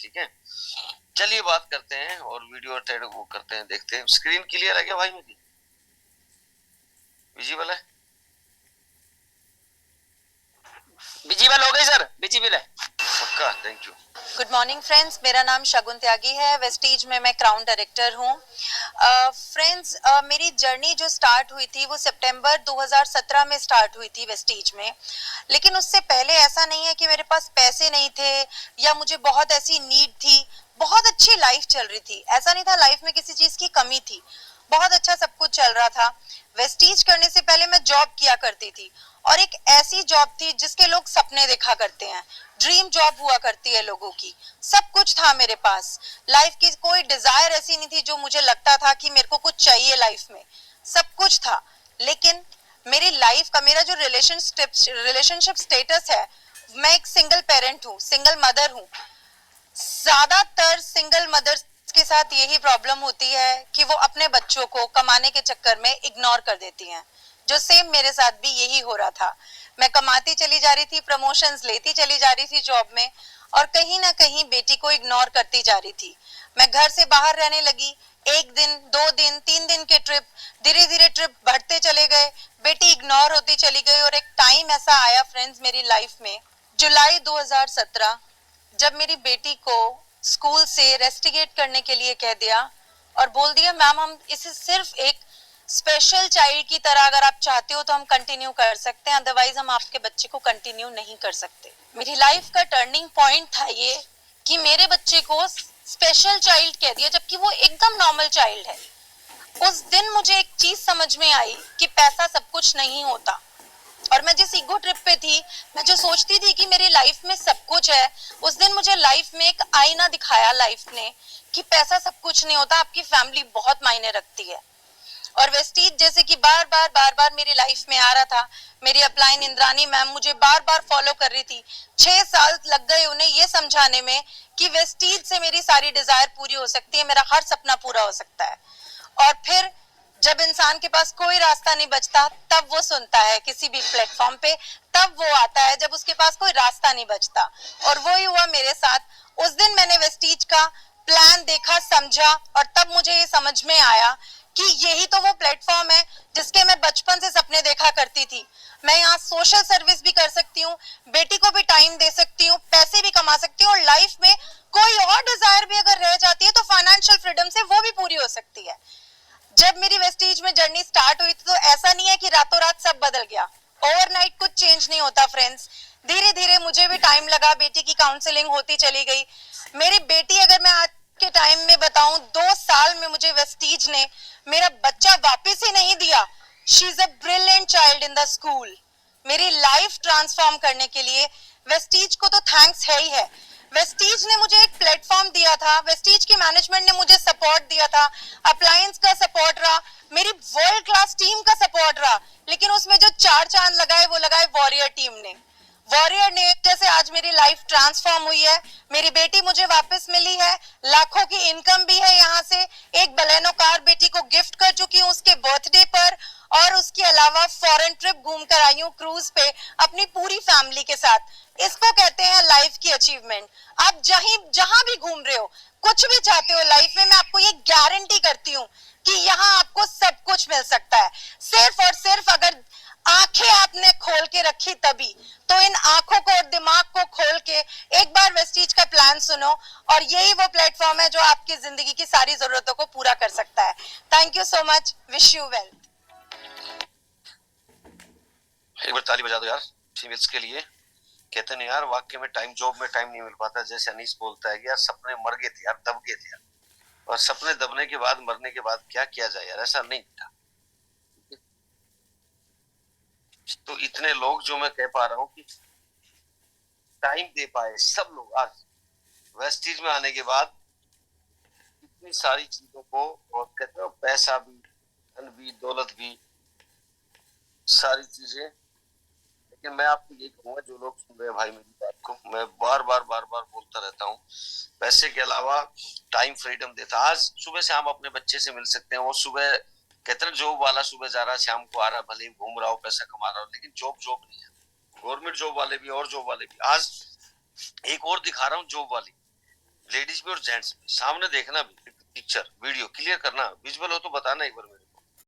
ठीक है, चलिए बात करते हैं और वीडियो अटैच वो करते हैं, देखते हैं। स्क्रीन क्लियर है क्या भाई मेरी, विजिबल है? विजिबल हो गई सर, विजिबल है पक्का, thank you. Good morning friends, मेरा नाम शगुन त्यागी है। वेस्टीज में मैं क्राउन डायरेक्टर हूँ। फ्रेंड्स, मेरी जर्नी जो स्टार्ट हुई थी वो सितंबर 2017 में स्टार्ट हुई थी वेस्टीज में। लेकिन उससे पहले ऐसा नहीं है कि मेरे पास पैसे नहीं थे या मुझे बहुत ऐसी नीड थी। बहुत अच्छी लाइफ चल रही थी, ऐसा नहीं था लाइफ में किसी चीज की कमी थी, बहुत अच्छा सब कुछ चल रहा था। वेस्टीज करने से पहले मैं जॉब किया करती थी और एक ऐसी जॉब थी जिसके लोग सपने देखा करते हैं, ड्रीम जॉब हुआ करती है लोगों की। सब कुछ था मेरे पास, लाइफ की कोई डिजायर ऐसी नहीं थी जो मुझे लगता था कि मेरे को कुछ चाहिए लाइफ में, सब कुछ था। लेकिन मेरी लाइफ का मेरा जो रिलेशनशिप स्टेटस है, मैं एक सिंगल पेरेंट हूँ, सिंगल मदर हूँ। ज्यादातर सिंगल मदर्स के साथ यही प्रॉब्लम होती है कि वो अपने बच्चों को कमाने के चक्कर में इग्नोर कर देती हैं, जो सेम मेरे साथ भी यही हो रहा था। मैं कमाती चली जा रही थी, प्रमोशंस लेती चली जा रही थी जॉब में, और कहीं ना कहीं बेटी को इग्नोर करती जा रही थी। मैं घर से बाहर रहने लगी, एक दिन, 2 दिन, 3 दिन के ट्रिप, धीरे धीरे ट्रिप बढ़ते चले गए, बेटी इग्नोर होती चली गई। और एक टाइम ऐसा आया फ्रेंड्स मेरी लाइफ में, जुलाई 2017, जब मेरी बेटी को स्कूल से रेस्टिकेट करने के लिए कह दिया और बोल दिया मैम हम इसे सिर्फ एक स्पेशल चाइल्ड की तरह अगर आप चाहते हो तो हम कंटिन्यू कर सकते हैं, अदरवाइज हम आपके बच्चे को कंटिन्यू नहीं कर सकते। मेरी लाइफ का टर्निंग पॉइंट था ये कि मेरे बच्चे को स्पेशल चाइल्ड कह दिया जबकि वो एकदम नॉर्मल चाइल्ड है। उस दिन मुझे एक चीज समझ में आई कि पैसा सब कुछ नहीं होता। और मैं जिस ईगो ट्रिप पे थी, मैं जो सोचती थी कि मेरी लाइफ में सब कुछ है, उस दिन मुझे लाइफ में एक आईना दिखाया लाइफ ने कि पैसा सब कुछ नहीं होता, आपकी फैमिली बहुत मायने रखती है। और वेस्टीज जैसे कि बार बार मेरी लाइफ में आ रहा था, मेरी अपलाइन इंद्रानी मैम मुझे बार बार फॉलो कर रही थी। 6 साल लग गए उन्हें ये समझाने में कि वेस्टीज से मेरी सारी डिजायर पूरी हो सकती है, मेरा हर सपना पूरा हो सकता है। और फिर जब इंसान के पास कोई रास्ता नहीं बचता तब वो सुनता है किसी भी प्लेटफॉर्म पे, तब वो आता है जब उसके पास कोई रास्ता नहीं बचता। और वो ही हुआ मेरे साथ। उस दिन मैंने वेस्टीज का प्लान देखा, समझा, और तब मुझे ये समझ में आया कि यही तो वो प्लेटफॉर्म है जिसके मैं बचपन से सपने देखा करती थी। मैं यहाँ सोशल सर्विस भी कर सकती हूँ, बेटी को भी टाइम दे सकती हूँ, पैसे भी कमा सकती हूँ, और लाइफ में कोई और डिजायर भी अगर रह जाती है तो फाइनेंशियल फ्रीडम से वो भी पूरी हो सकती है। जब मेरी वेस्टीज में जर्नी स्टार्ट हुई थी तो ऐसा नहीं है कि रातों रात सब बदल गया, ओवरनाइट कुछ चेंज नहीं होता फ्रेंड्स। धीरे धीरे मुझे भी टाइम लगा, बेटी की काउंसलिंग होती चली गई। मेरी बेटी, अगर मैं आज के टाइम में बताऊं, 2 साल में मुझे वेस्टीज ने मेरा बच्चा वापस ही नहीं दिया। She is a brilliant child in the school. मेरी लाइफ ट्रांसफॉर्म करने के लिए वेस्टीज को तो थैंक्स है ही है। वेस्टीज ने मुझे एक प्लेटफॉर्म दिया था, वेस्टीज की मैनेजमेंट ने मुझे सपोर्ट दिया था, अप्लायंस का सपोर्ट रहा, मेरी वर्ल्ड क्लास टीम का सपोर्ट रहा। लेकिन उसमें जो 4 चांद लगाए वो लगाए वॉरियर टीम ने। वॉरियर ने जैसे आज मेरी लाइफ ट्रांसफॉर्म हुई है, मेरी बेटी मुझे वापस मिली है, लाखों की इनकम भी है यहाँ से। एक बलेनो कार बेटी को गिफ्ट कर चुकी हूँ उसके बर्थडे पर, और उसके अलावा फॉरेन ट्रिप घूम कर आई हूँ क्रूज पे अपनी पूरी फैमिली के साथ। इसको कहते हैं लाइफ की अचीवमेंट। आप जहां भी घूम रहे हो, कुछ भी चाहते हो लाइफ में, मैं आपको ये गारंटी करती हूँ कि यहाँ आपको सब कुछ मिल सकता है। सिर्फ और सिर्फ अगर आंखें आपने खोल के रखी तभी। तो इन आंखों को और दिमाग को खोल के एक बार वेस्टीज का प्लान सुनो, और यही वो प्लेटफॉर्म है जो आपकी जिंदगी की सारी जरूरतों को पूरा कर सकता है। Thank you so much, wish you well. एक बार ताली बजा दो यार फीमेल्स के लिए। कहते नहीं यार, वाकई में टाइम, जॉब में टाइम नहीं मिल पाता। जैसे अनीस बोलता है कि यार सपने मर गए थे यार, दब गए थे यार, और सपने दबने के बाद, मरने के बाद क्या किया जाए यार, ऐसा नहीं था। तो इतने लोग, जो मैं कह पा रहा हूँ कि टाइम दे पाए सब लोग, आज वेस्टीज में आने के बाद इतनी सारी चीजों को, और कहते हो पैसा भी, धन भी, दौलत भी, सारी चीजें। लेकिन मैं आपको ये कहूंगा, जो लोग सुन रहे हैं भाई मेरी बात को, मैं बार बार बोलता रहता हूँ, पैसे के अलावा टाइम फ्रीडम देता। आज सुबह से हम अपने बच्चे से मिल सकते हैं। वो सुबह कहते हैं जॉब वाला सुबह जा रहा, शाम को आ रहा, भले ही घूम रहा हो, पैसा कमा रहा हो, लेकिन जॉब नहीं है। गवर्नमेंट जॉब वाले भी और जॉब वाले भी। आज एक और दिखा रहा हूँ जॉब वाली, लेडीज में और जेंट्स में, सामने देखना भी पिक्चर वीडियो क्लियर करना, विजुअल हो तो बताना एक बार मेरे